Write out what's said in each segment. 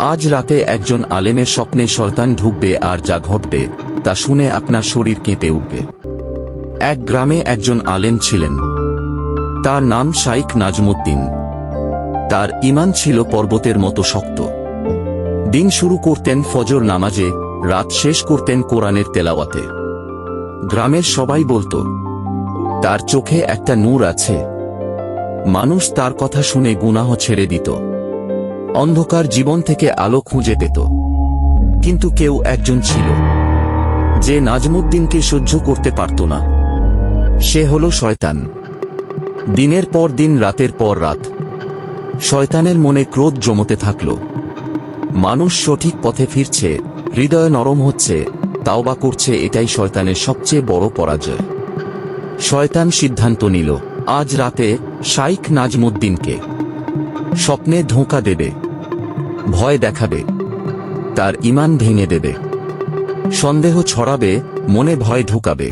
আজ রাতে একজন আলেমের স্বপ্নে শয়তান ঢুকবে আর যা ঘটবে তা শুনে আপনার শরীর কেঁপে উঠবে। এক গ্রামে একজন আলেম ছিলেন। তার নাম শাইখ নাজমুদ্দিন। তার ঈমান ছিল পর্বতের মতো শক্ত। দিন শুরু করতেন ফজর নামাজে, রাত শেষ করতেন কোরআনের তেলাওয়াতে। গ্রামের সবাই বলতো, তার চোখে একটা নূর আছে। মানুষ তার কথা শুনে গুনাহ ছেড়ে দিত, অন্ধকার জীবন থেকে আলো খুঁজে পেত। কিন্তু কেউ একজন ছিল যে নাজমুদ্দিনকে সহ্য করতে পারত না। সে হলো শয়তান। দিনের পর দিন, রাতের পর রাত শয়তানের মনে ক্রোধ জমতে থাকল। মানুষ সঠিক পথে ফিরছে, হৃদয় নরম হচ্ছে, তাওবা করছে, এটাই শয়তানের সবচেয়ে বড় পরাজয়। শয়তান সিদ্ধান্ত নিল, আজ রাতে শাইখ নাজমুদ্দিনকে স্বপ্নে ধোঁকা দেবে, ভয় দেখাবে, তার ঈমান ভেঙে দেবে, সন্দেহ ছড়াবে, মনে ভয় ঢুকাবে।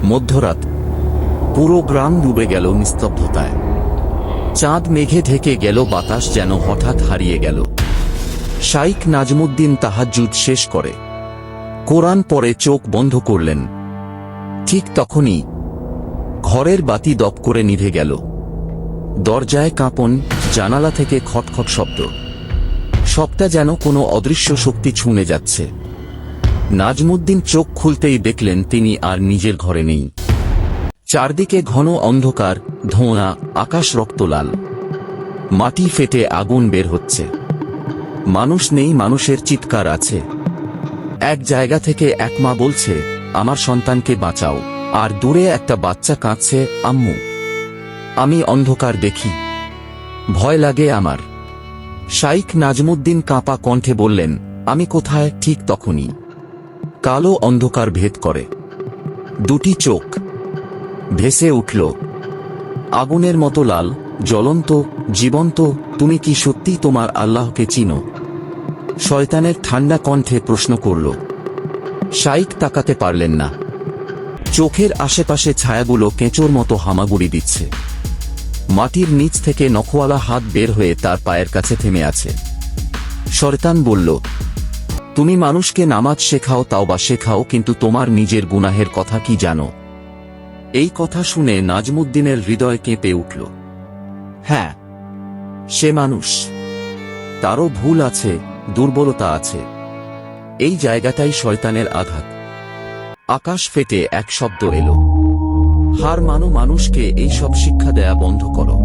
মধ্যরাত, পুরো গ্রাম ডুবে গেল নিস্তব্ধতায়। চাঁদ মেঘে ঢেকে গেল, বাতাস যেন হঠাৎ হারিয়ে গেল। শাইখ নাজমুদ্দিন তাহাজ্জুদ শেষ করে কোরআন পড়ে চোখ বন্ধ করলেন। ঠিক তখনই ঘরের বাতি দপ করে নিভে গেল। দরজায় কাঁপন, জানালা থেকে খটখট শব্দ। সবটা যেন কোনো অদৃশ্য শক্তি ছুঁয়ে যাচ্ছে। নাজমুদ্দিন চোখ খুলতেই দেখলেন তিনি আর নিজের ঘরে নেই। চারদিকে ঘন অন্ধকার, ধোঁয়া, আকাশ রক্তলাল। মাটি ফেটে আগুন বের হচ্ছে। মানুষ নেই, মানুষের চিৎকার আছে। এক জায়গা থেকে এক মা বলছে, আমার সন্তানকে বাঁচাও। আর দূরে একটা বাচ্চা কাঁদছে, আম্মু, আমি অন্ধকার দেখি, ভয় লাগে আমার। শাইখ নাজমুদ্দিন কাঁপা কণ্ঠে বললেন, আমি কোথায়? ঠিক তখনই কালো অন্ধকার ভেদ করে দুটি চোখ ভেসে উঠল, আগুনের মতো লাল, জ্বলন্ত, জীবন্ত। তুমি কি সত্যি তোমার আল্লাহকে চিনো? শয়তানের ঠান্ডা কণ্ঠে প্রশ্ন করল। শাইখ তাকাতে পারলেন না। চোখের আশেপাশে ছায়াগুলো কেঁচোর মতো হামাগুড়ি দিচ্ছে। মাটির নিচ থেকে নখওয়ালা হাত বের হয়ে তার পায়ের কাছে থেমে আছে। শয়তান বলল, তুমি মানুষকে নামাজ শেখাও, তাওবা শেখাও, কিন্তু তোমার নিজের গুনাহের কথা কি জানো? এই কথা শুনে নাজমুদ্দিনের হৃদয় কেঁপে উঠল। হ্যাঁ, সে মানুষ, তারও ভুল আছে, দুর্বলতা আছে। এই জায়গাটাই শয়তানের আঘাত। আকাশ ফেটে এক শব্দ এলো, হার মানো, মানুষকে এই সব শিক্ষা দেয়া বন্ধ করো।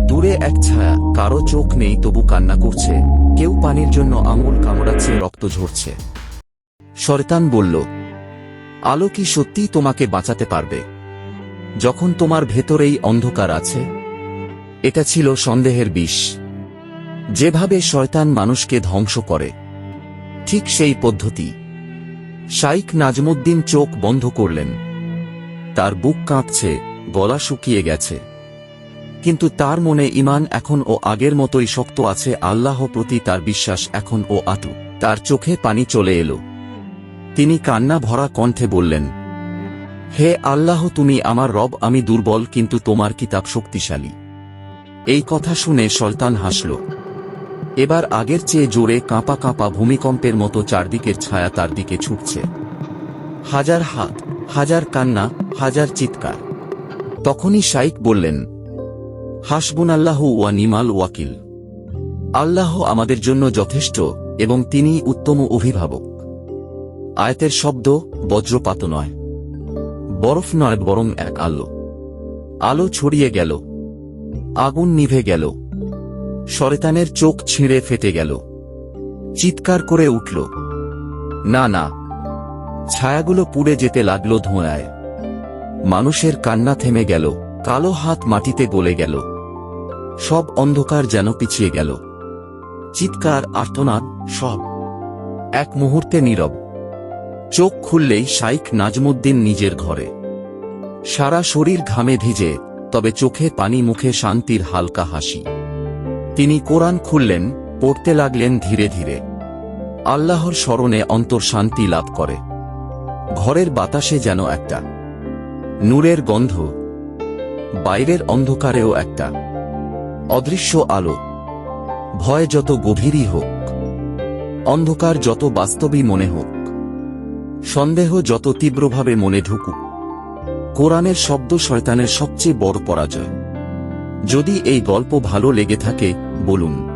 দূরে এক ছায়া, কারো চোখ নেই তবু কান্না করছে, কেউ পানির জন্য আঙুল কামড়াচ্ছে, রক্ত ঝরছে। শয়তান বলল, আলো কি সত্যিই তোমাকে বাঁচাতে পারবে যখন তোমার ভেতরেই অন্ধকার আছে? এটা ছিল সন্দেহের বিষ। যেভাবে শয়তান মানুষকে ধ্বংস করে, ঠিক সেই পদ্ধতি। শাইখ নাজমুদ্দিন চোখ বন্ধ করলেন। তার বুক কাঁপছে, গলা শুকিয়ে গেছে, কিন্তু তার মনে ঈমান এখনও আগের মতোই শক্ত আছে। আল্লাহ প্রতি তার বিশ্বাস এখনও অটুট। তার চোখে পানি চলে এলো। তিনি কান্না ভরা কণ্ঠে বললেন, হে আল্লাহ, তুমি আমার রব, আমি দুর্বল, কিন্তু তোমার কিতাব শক্তিশালী। এই কথা শুনে শয়তান হাসল। এবার আগের চেয়ে জোরে, কাঁপা কাঁপা ভূমিকম্পের মতো চারদিকের ছায়া তার দিকে ছুটছে। হাজার হাত, হাজার কান্না, হাজার চিৎকার। তখনই শাইখ বললেন, হাসবুনাল্লাহু ওয়া নিমাল ওয়াকিল। আল্লাহ আমাদের জন্য যথেষ্ট এবং তিনি উত্তম অভিভাবক। আয়াতের শব্দ বজ্রপাত নয়, বরফ নয়, বরং এক আলো। আলো ছড়িয়ে গেল, আগুন নিভে গেল, শয়তানের চোখ ছিঁড়ে ফেটে গেল। চিৎকার করে উঠল, না না! ছায়াগুলো পুড়ে যেতে লাগলো ধোঁয়ায়। মানুষের কান্না থেমে গেল, কালো হাত মাটিতে গলে গেল, সব অন্ধকার যেন পিছিয়ে গেল। চিৎকার, আর্তনাদ, সব এক মুহূর্তে নীরব। চোখ খুললেই শাইখ নাজমুদ্দিন নিজের ঘরে। সারা শরীর ঘামে ভিজে, তবে চোখে পানি, মুখে শান্তির হালকা হাসি। তিনি কোরআন খুললেন, পড়তে লাগলেন ধীরে ধীরে। আল্লাহর স্মরণে অন্তর শান্তি লাভ করে। ঘরের বাতাসে যেন একটা নূরের গন্ধ, বাইরের অন্ধকারেও একটা অদৃশ্য আলো। ভয় যত গভীরই হোক, অন্ধকার যত বাস্তবই মনে হোক, সন্দেহ যত তীব্রভাবে মনে ঢুকুক, কোরআনের শব্দ শয়তানের সবচেয়ে বড় পরাজয়। যদি এই গল্প ভালো লেগে থাকে বলুন।